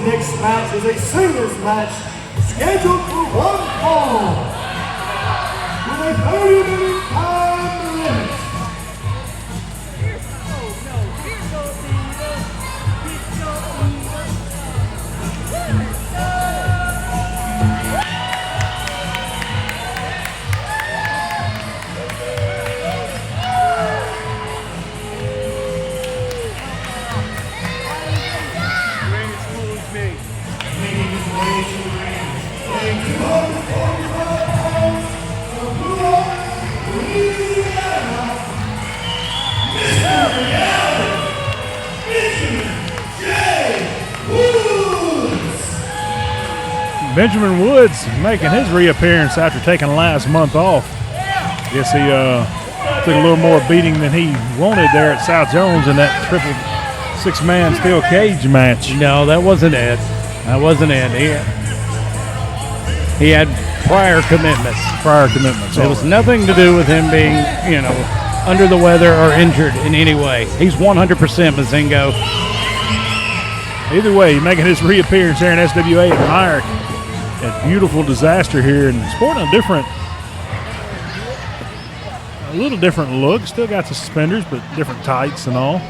next match is a singles match scheduled for one fall with a 30-minute time limit. Benjamin Woods making his reappearance after taking last month off. Guess he took a little more beating than he wanted there at South Jones in that triple six-man steel cage match. No, that wasn't it. That wasn't it. He had prior commitments. It was nothing to do with him being, under the weather or injured in any way. He's 100% Mazingo. Either way, making his reappearance here in SWA at Myrick. A beautiful disaster here and sporting a little different look. Still got the suspenders, but different tights and all.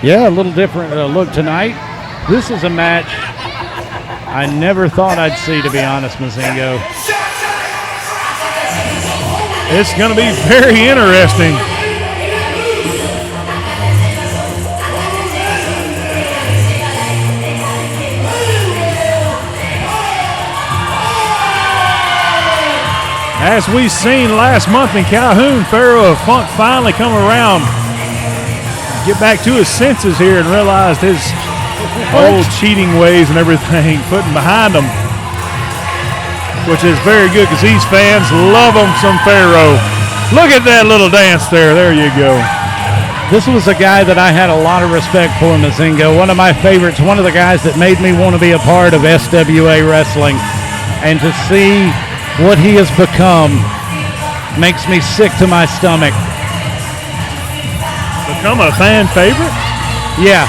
Yeah, a little different look tonight. This is a match I never thought I'd see, to be honest, Mazingo. It's going to be very interesting. As we seen last month in Calhoun, Pharaoh of Funk finally come around, get back to his senses here and realized his old cheating ways and everything, putting behind him, which is very good because these fans love him some Pharaoh. Look at that little dance there. There you go. This was a guy that I had a lot of respect for, Mazingo. One of my favorites, one of the guys that made me want to be a part of SWA wrestling. And to see what he has become makes me sick to my stomach. Become a fan favorite? Yeah.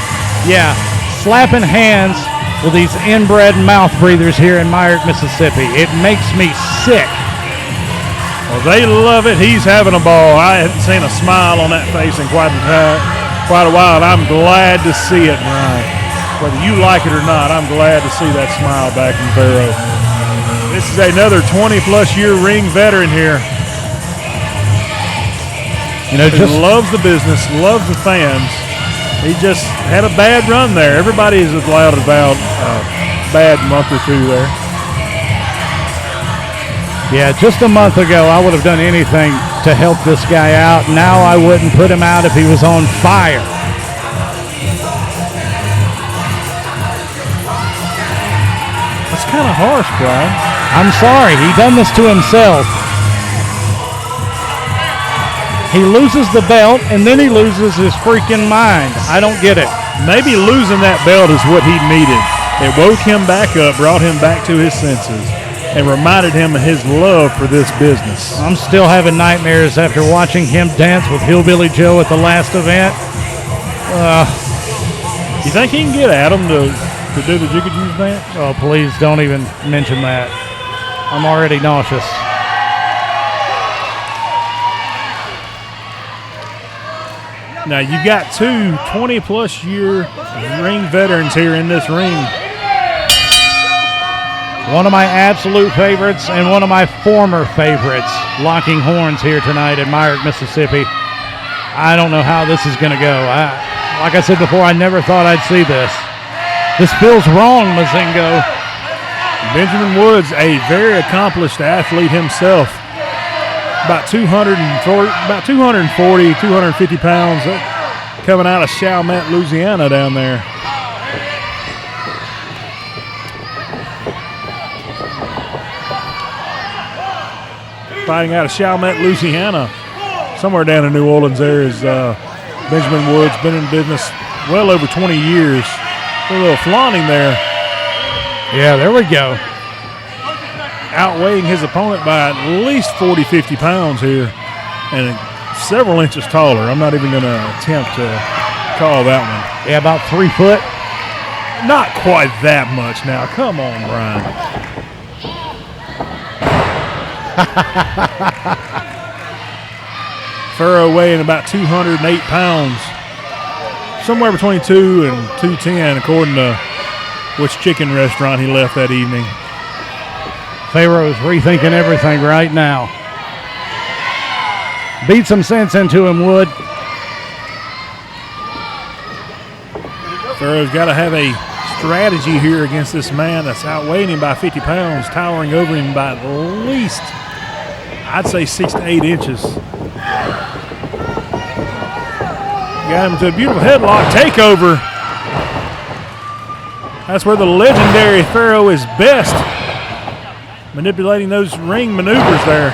Slapping hands with these inbred mouth breathers here in Myrick, Mississippi. It makes me sick. Well, they love it. He's having a ball. I haven't seen a smile on that face in quite a while, and I'm glad to see it, Ryan. Whether you like it or not, I'm glad to see that smile back from Pharaoh. This is another 20-plus year ring veteran here. He loves the business, loves the fans. He just had a bad run there. Everybody is loud about a bad month or two there. Yeah, just a month ago, I would have done anything to help this guy out. Now I wouldn't put him out if he was on fire. That's kind of harsh, Brian. I'm sorry, he done this to himself. He loses the belt, and then he loses his freaking mind. I don't get it. Maybe losing that belt is what he needed. It woke him back up, brought him back to his senses, and reminded him of his love for this business. I'm still having nightmares after watching him dance with Hillbilly Joe at the last event. You think he can get Adam to do the Jigga Juice dance? Oh, please don't even mention that. I'm already nauseous. Now, you've got two 20-plus year ring veterans here in this ring. One of my absolute favorites and one of my former favorites locking horns here tonight in Myrick, Mississippi. I don't know how this is going to go. Like I said before, I never thought I'd see this. This feels wrong, Mazingo. Benjamin Woods, a very accomplished athlete himself. About 240, 250 pounds, coming out of Chalmette, Louisiana down there. Fighting out of Chalmette, Louisiana. Somewhere down in New Orleans there is Benjamin Woods, been in business well over 20 years. A little flaunting there. Yeah, there we go. Outweighing his opponent by at least 40, 50 pounds here, and several inches taller. I'm not even going to attempt to call that one. Yeah, about 3 foot. Not quite that much now. Come on, Brian. Pharaoh weighing about 208 pounds. Somewhere between 2 and 210, according to which chicken restaurant he left that evening. Pharaoh's rethinking everything right now. Beat some sense into him, Wood. Pharaoh's got to have a strategy here against this man that's outweighing him by 50 pounds, towering over him by at least, I'd say, 6 to 8 inches. Got him to a beautiful headlock takeover. That's where the legendary Pharaoh is best, manipulating those ring maneuvers there.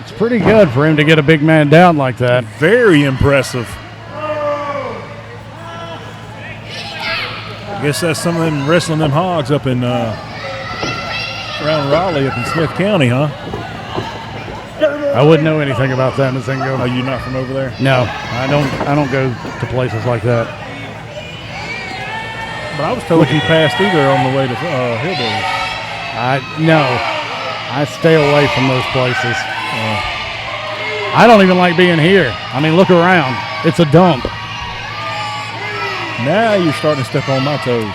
It's pretty good for him to get a big man down like that. Very impressive. I guess that's some of them wrestling them hogs up in around Raleigh up in Smith County, huh? I wouldn't know anything about that, Nzingo. Oh, you not from over there? No, I don't go to places like that. But I was told you passed through there on the way to Hillbilly. No, I stay away from those places. I don't even like being here. I mean, look around. It's a dump. Now you're starting to step on my toes.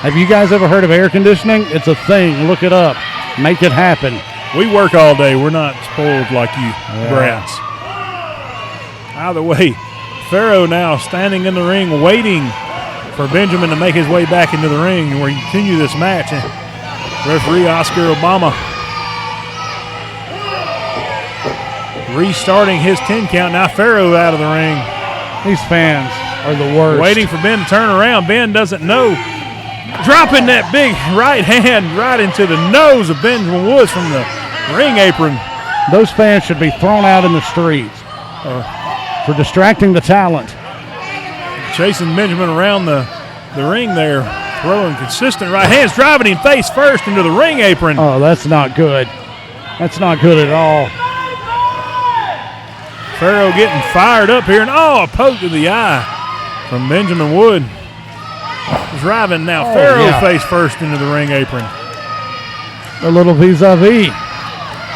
Have you guys ever heard of air conditioning? It's a thing. Look it up. Make it happen. We work all day. We're not spoiled like you brats. Either way, Pharaoh now standing in the ring waiting for Benjamin to make his way back into the ring where he continue this match. And referee Oscar Obama restarting his 10 count. Now Pharaoh out of the ring. These fans are the worst. Waiting for Ben to turn around. Ben doesn't know. Dropping that big right hand right into the nose of Benjamin Woods from the ring apron. Those fans should be thrown out in the streets for distracting the talent. Chasing Benjamin around the ring there, throwing consistent right hands, driving him face first into the ring apron. Oh, that's not good. That's not good at all. Pharaoh getting fired up here, and a poke to the eye from Benjamin Wood. Driving now Pharaoh face first into the ring apron. A little vis-a-vis.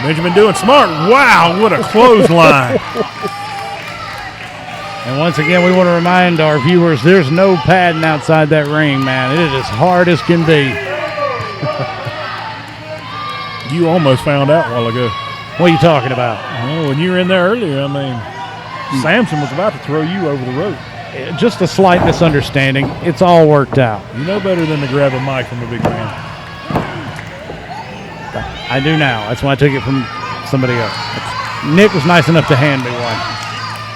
Benjamin doing smart. Wow, what a clothesline. And once again, we want to remind our viewers, there's no padding outside that ring, man. It is as hard as can be. You almost found out a while ago. What are you talking about? Oh, when you were in there earlier, I mean, Samson was about to throw you over the rope. Just a slight misunderstanding. It's all worked out. You know better than to grab a mic from a big man. I do now. That's why I took it from somebody else. Nick was nice enough to hand me one.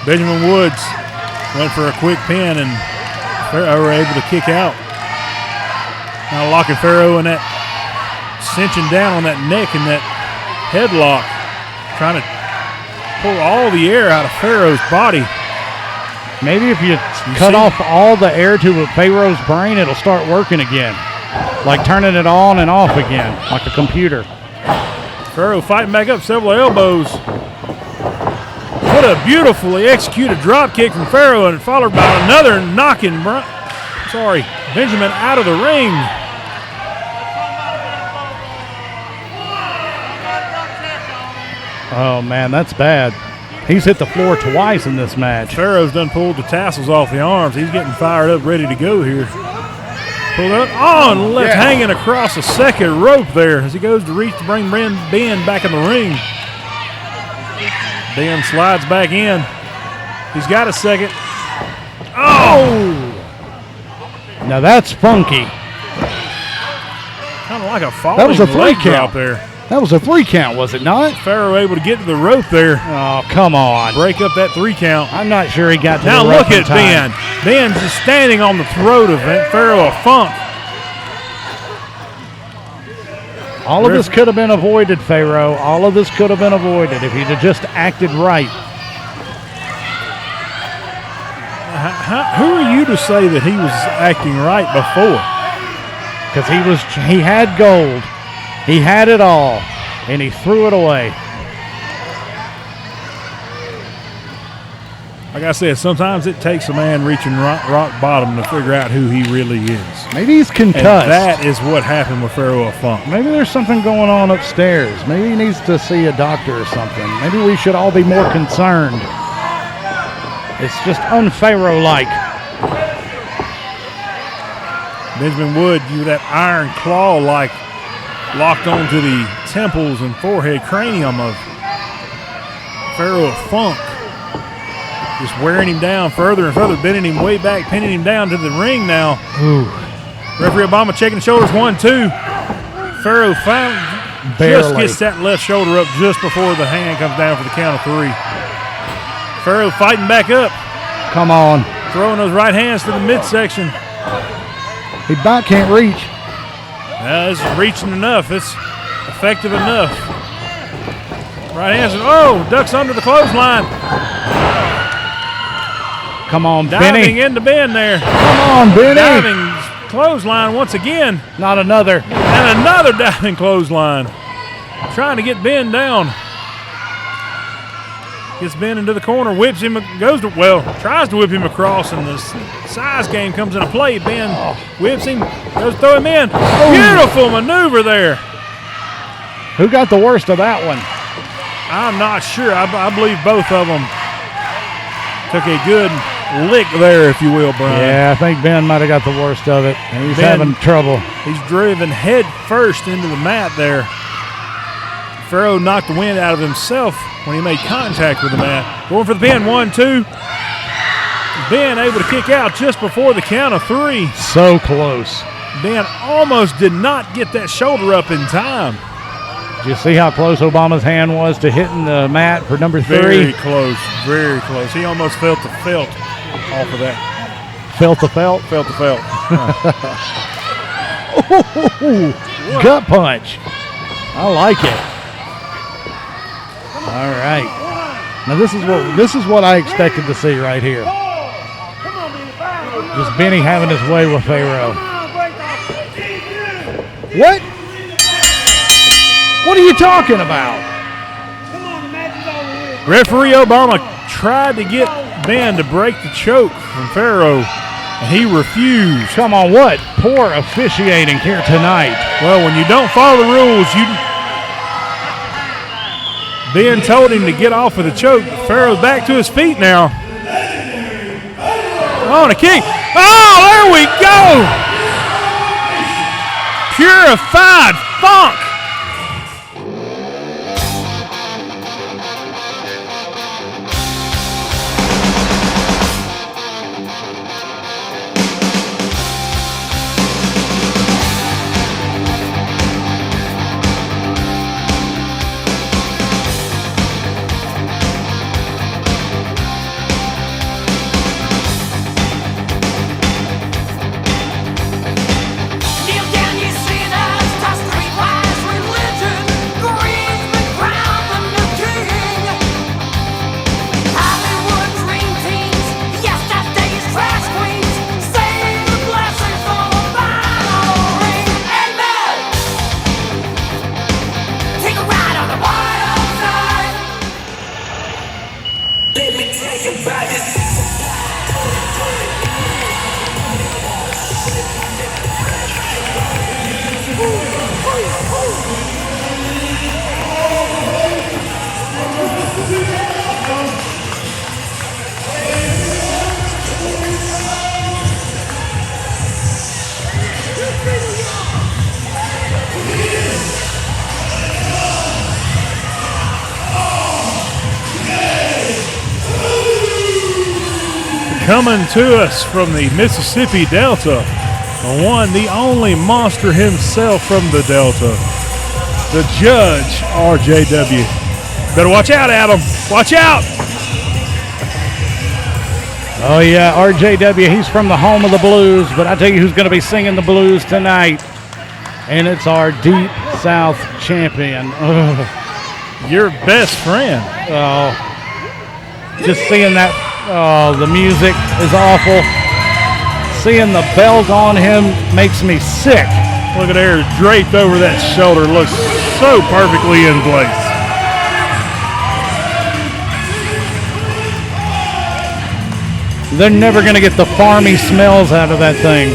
Benjamin Woods went for a quick pin, and Pharaoh were able to kick out. Now locking Pharaoh in that, cinching down on that neck and that headlock, trying to pull all the air out of Pharaoh's body. Maybe if you cut off all the air to Pharaoh's brain, it'll start working again. Like turning it on and off again, like a computer. Pharaoh fighting back up several elbows. What a beautifully executed drop kick from Pharaoh, and followed by another knocking Benjamin out of the ring. Oh, man, that's bad. He's hit the floor twice in this match. Pharaoh's done pulled the tassels off the arms. He's getting fired up, ready to go here. Pulled up, and left hanging across the second rope there as he goes to reach to bring Ben back in the ring. Ben slides back in. He's got a second. Oh! Now that's funky. Kind of like a falling That was a 3 leg count drop there. That was a 3 count, was it not? Pharaoh able to get to the rope there. Oh, come on. Break up that 3 count. I'm not sure he got to Now the rope look in at time. Ben. Ben's just standing on the throat of Pharaoh of Funk. All of this could have been avoided, Pharaoh. All of this could have been avoided if he'd have just acted right. Who are you to say that he was acting right before? Because he had gold. He had it all, and he threw it away. Like I said, sometimes it takes a man reaching rock bottom to figure out who he really is. Maybe he's concussed. And that is what happened with Pharaoh of Funk. Maybe there's something going on upstairs. Maybe he needs to see a doctor or something. Maybe we should all be more concerned. It's just un-Pharaoh-like. Benjamin Wood, you that iron claw like locked onto the temples and forehead cranium of Pharaoh of Funk. Just wearing him down further and further, bending him way back, pinning him down to the ring now. Ooh. Referee Obama checking the shoulders, 1-2. Pharaoh finally just gets that left shoulder up just before the hand comes down for the count of 3. Pharaoh fighting back up. Come on. Throwing those right hands to the midsection. He about can't reach. This is reaching enough. It's effective enough. Right hands, ducks under the clothesline. Come on, Diving Benny. into Ben there. Come on, Benny. Diving clothesline once again. Not another. And another diving clothesline. Trying to get Ben down. Gets Ben into the corner, whips him, tries to whip him across, and the size game comes into play. Ben whips him, goes to throw him in. Beautiful maneuver there. Who got the worst of that one? I'm not sure. I believe both of them took a good lick there, if you will, Brian. Yeah, I think Ben might have got the worst of it. He's having trouble. He's driven head first into the mat there. Pharaoh knocked the wind out of himself when he made contact with the mat. Going for the pin, 1-2. Ben able to kick out just before the count of 3. So close. Ben almost did not get that shoulder up in time. Did you see how close Obama's hand was to hitting the mat for number 3? Very close, very close. He almost felt the felt off of that. Felt the felt? Felt the felt. Gut punch. I like it. All right. Now this is what I expected to see right here. Just Benny having his way with Pharaoh. What? What are you talking about? Referee Obama tried to get Ben to break the choke from Pharaoh, and he refused. Come on, what? Poor officiating here tonight. Well, when you don't follow the rules, Ben told him to get off of the choke. Pharaoh's back to his feet now. On a kick. Oh, there we go. Purified Funk. Coming to us from the Mississippi Delta, the one, the only monster himself from the Delta, the Judge RJW. Better watch out, Adam. Watch out. Oh, yeah, RJW, he's from the home of the blues, but I tell you who's going to be singing the blues tonight, and it's our Deep South champion. Ugh. Your best friend. Oh, just seeing that. Oh, the music is awful. Seeing the belt on him makes me sick. Look at there, draped over that shoulder. Looks so perfectly in place. They're never going to get the farmy smells out of that thing.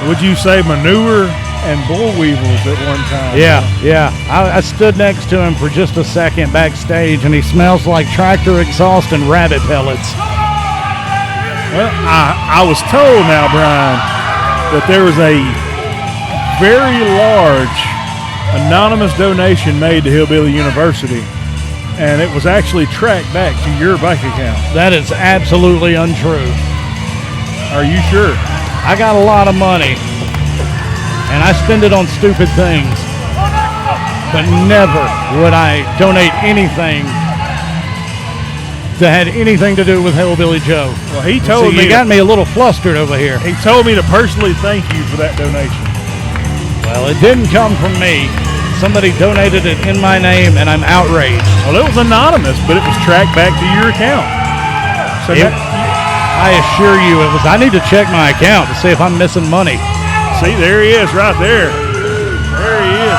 Would you say manure and bull weevils at one time? Yeah. I stood next to him for just a second backstage, and he smells like tractor exhaust and rabbit pellets. Well, I was told now, Brian, that there was a very large anonymous donation made to Hillbilly University, and it was actually tracked back to your bank account. That is absolutely untrue. Are you sure? I got a lot of money, and I spend it on stupid things, but never would I donate anything that had anything to do with Hillbilly Joe. Well, he told me. You got me a little flustered over here. He told me to personally thank you for that donation. Well, it didn't come from me. Somebody donated it in my name, and I'm outraged. Well, it was anonymous, but it was tracked back to your account. So I assure you it was. I need to check my account to see if I'm missing money. See, there he is right there. There he is.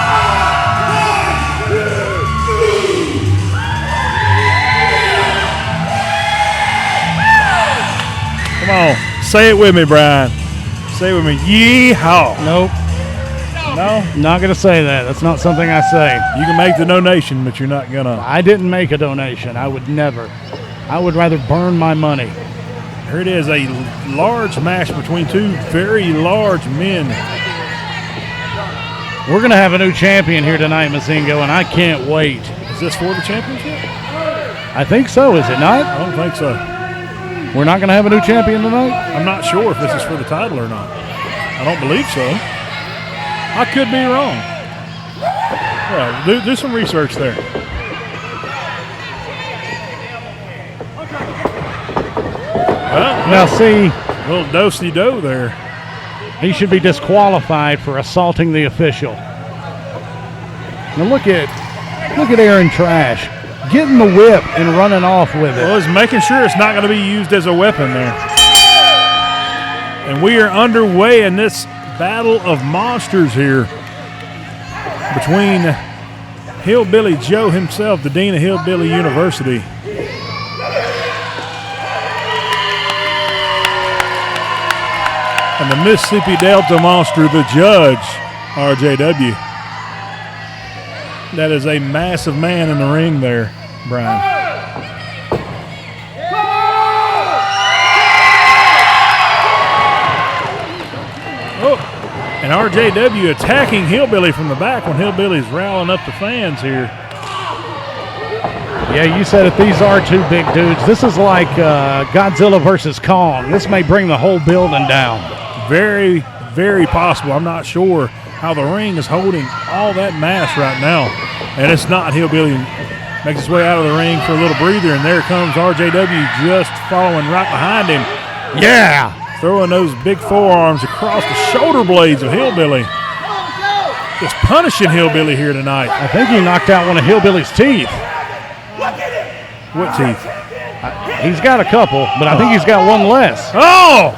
Come on, say it with me, Brian. Say it with me. Yeehaw. Nope. No? Not going to say that. That's not something I say. You can make the donation, but you're not going to. I didn't make a donation. I would never. I would rather burn my money. Here it is, a large match between two very large men. We're going to have a new champion here tonight, Mazingo, and I can't wait. Is this for the championship? I think so, is it not? I don't think so. We're not going to have a new champion tonight? I'm not sure if this is for the title or not. I don't believe so. I could be wrong. Yeah, do some research there. Now see, little do-si-do there. He should be disqualified for assaulting the official. Now look at Aaron Trash getting the whip and running off with it. Well, he's making sure it's not going to be used as a weapon there. And we are underway in this battle of monsters here between Hillbilly Joe himself, the dean of Hillbilly University, and the Mississippi Delta monster, the Judge RJW. That is a massive man in the ring there, Brian. Oh, and RJW attacking Hillbilly from the back when Hillbilly's rallying up the fans here. Yeah, you said it. These are two big dudes. This is like Godzilla versus Kong. This may bring the whole building down. Very, very possible. I'm not sure how the ring is holding all that mass right now. And it's not. Hillbilly makes his way out of the ring for a little breather, and there comes RJW just following right behind him. Yeah! Throwing those big forearms across the shoulder blades of Hillbilly. Just punishing Hillbilly here tonight. I think he knocked out one of Hillbilly's teeth. What teeth? He's got a couple, but I think he's got one less. Oh!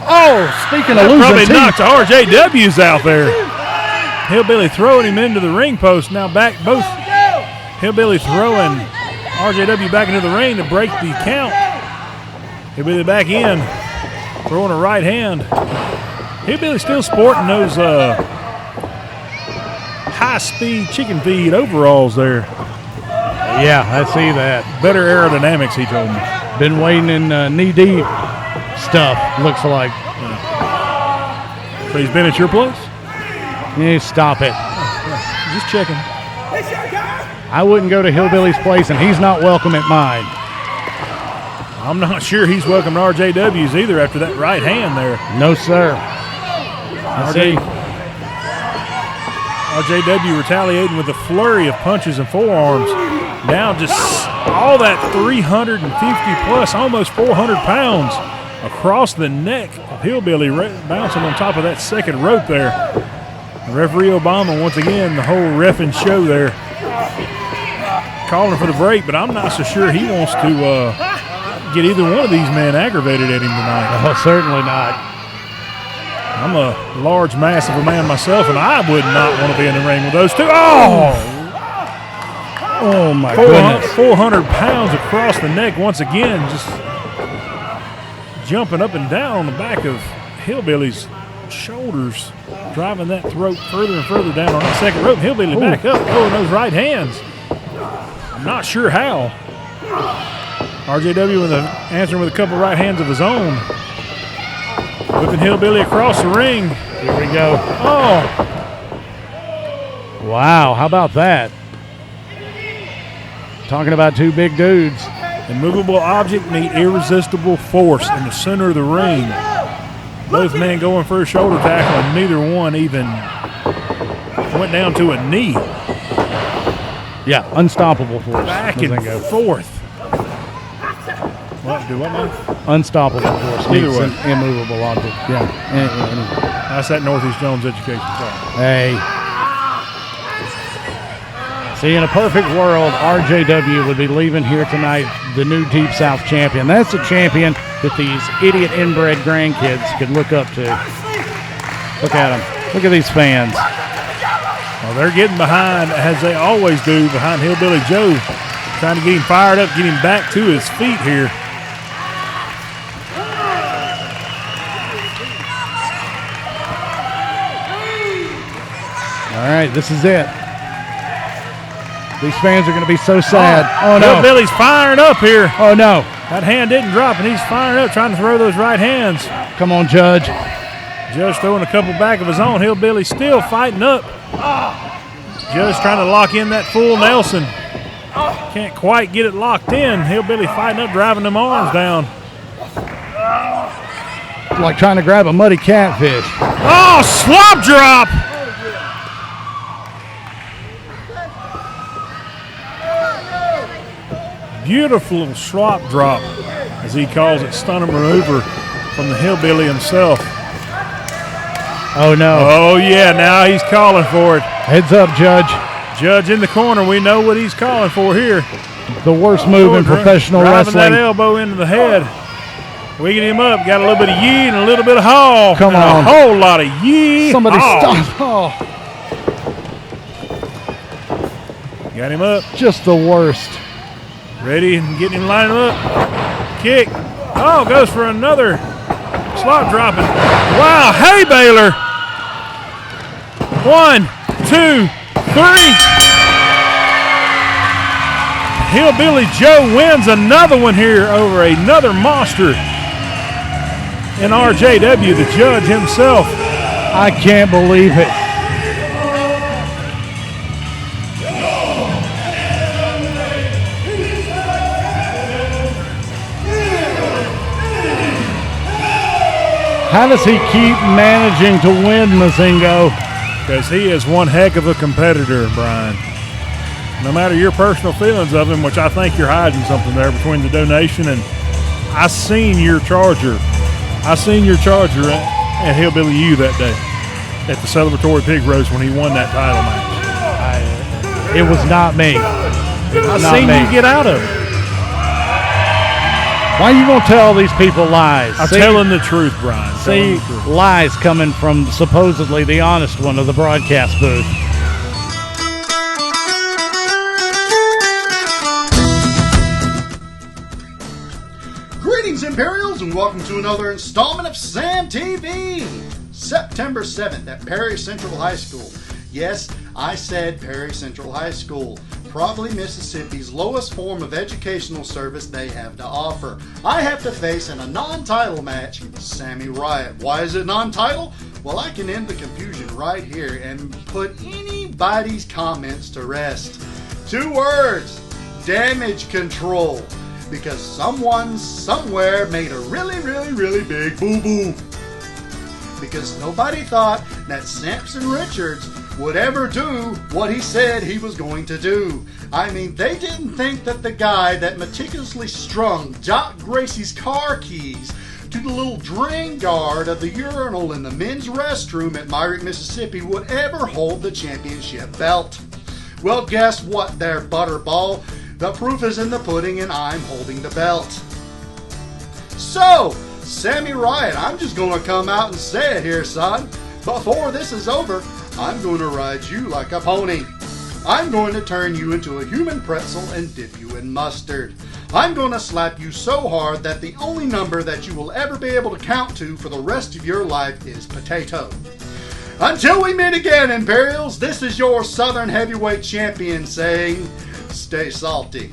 Speaking of losing probably teeth. knocked RJW's out there. Hillbilly throwing him into the ring post. Now back both. Hillbilly throwing RJW back into the ring to break the count. Hillbilly back in. Throwing a right hand. Hillbilly still sporting those high-speed chicken feed overalls there. Yeah, I see that. Better aerodynamics, he told me. Been waiting in knee-deep stuff, looks like. So he's been at your place? Yeah, stop it. Just checking. I wouldn't go to Hillbilly's place, and he's not welcome at mine. I'm not sure he's welcome to RJW's either after that right hand there. No, sir. RJW retaliating with a flurry of punches and forearms. Now just all that 350 plus, almost 400 pounds across the neck of Hillbilly, bouncing on top of that second rope there. Referee Obama, once again, the whole reffing show there, calling for the break, but I'm not so sure he wants to get either one of these men aggravated at him tonight. Oh, certainly not. I'm a large, massive man myself, and I would not want to be in the ring with those two. Oh! Oh, my goodness. 400 pounds across the neck once again, just jumping up and down on the back of Hillbilly's shoulders, driving that throat further and further down on that second rope. Hillbilly back up, throwing those right hands. I'm not sure how. RJW answering with a couple right hands of his own. Whipping Hillbilly across the ring. Here we go. Oh. Wow, how about that? Talking about two big dudes. Immovable object meet irresistible force in the center of the ring. Both men going for a shoulder tackle, and neither one even went down to a knee. Yeah, unstoppable force. Back and forth. What, do what, man? Unstoppable force. Either way. An immovable object. Yeah. That's that Northeast Jones education. Sorry. Hey. See, in a perfect world, RJW would be leaving here tonight the new Deep South champion. That's a champion that these idiot inbred grandkids could look up to. Look at them. Look at these fans. Well, they're getting behind, as they always do, behind Hillbilly Joe, trying to get him fired up, get him back to his feet here. All right, this is it. These fans are going to be so sad. Oh, no. Hillbilly's firing up here. Oh, no. That hand didn't drop, and he's firing up, trying to throw those right hands. Come on, Judge. Judge throwing a couple back of his own. Hillbilly still fighting up. Judge trying to lock in that full Nelson. Can't quite get it locked in. Hillbilly fighting up, driving them arms down. Like trying to grab a muddy catfish. Oh, slop drop! Beautiful slop drop, as he calls it, stunner maneuver from the Hillbilly himself. Oh, no. Oh, yeah, now he's calling for it. Heads up, Judge. Judge in the corner. We know what he's calling for here. The worst move in professional driving wrestling. That elbow into the head. Wigging him up. Got a little bit of yee and a little bit of haul. Come on. A whole lot of yee. Somebody haul. stop. Oh. Got him up. Just the worst. Ready and getting him lining up. Kick. Oh, goes for another slop dropping. Wow. Hey, Baylor. 1, 2, 3. Hillbilly Joe wins another one here over another monster in RJW, the Judge himself. I can't believe it. How does he keep managing to win, Mazingo? Because he is one heck of a competitor, Brian. No matter your personal feelings of him, which I think you're hiding something there between the donation and I seen your charger. I seen your charger at Hillbilly U that day at the celebratory pig roast when he won that title match. It was not me. I seen you get out of it. Why are you going to tell these people lies? I'm telling the truth, Brian. See, lies coming from supposedly the honest one of the broadcast booth. Greetings, Imperials, and welcome to another installment of Sam TV. September 7th at Perry Central High School. Yes, I said Perry Central High School. Probably Mississippi's lowest form of educational service they have to offer. I have to face in a non-title match Sammy Riot. Why is it non-title? Well, I can end the confusion right here and put anybody's comments to rest. 2 words: damage control. Because someone somewhere made a really big boo-boo. Because nobody thought that Samson Richards would ever do what he said he was going to do. I mean, they didn't think that the guy that meticulously strung Doc Gracie's car keys to the little drain guard of the urinal in the men's restroom at Myrick, Mississippi would ever hold the championship belt. Well, guess what there, Butterball? The proof is in the pudding and I'm holding the belt. So, Sammy Riot, I'm just going to come out and say it here, son. Before this is over, I'm going to ride you like a pony. I'm going to turn you into a human pretzel and dip you in mustard. I'm going to slap you so hard that the only number that you will ever be able to count to for the rest of your life is potato. Until we meet again, Imperials, this is your Southern Heavyweight Champion saying, stay salty.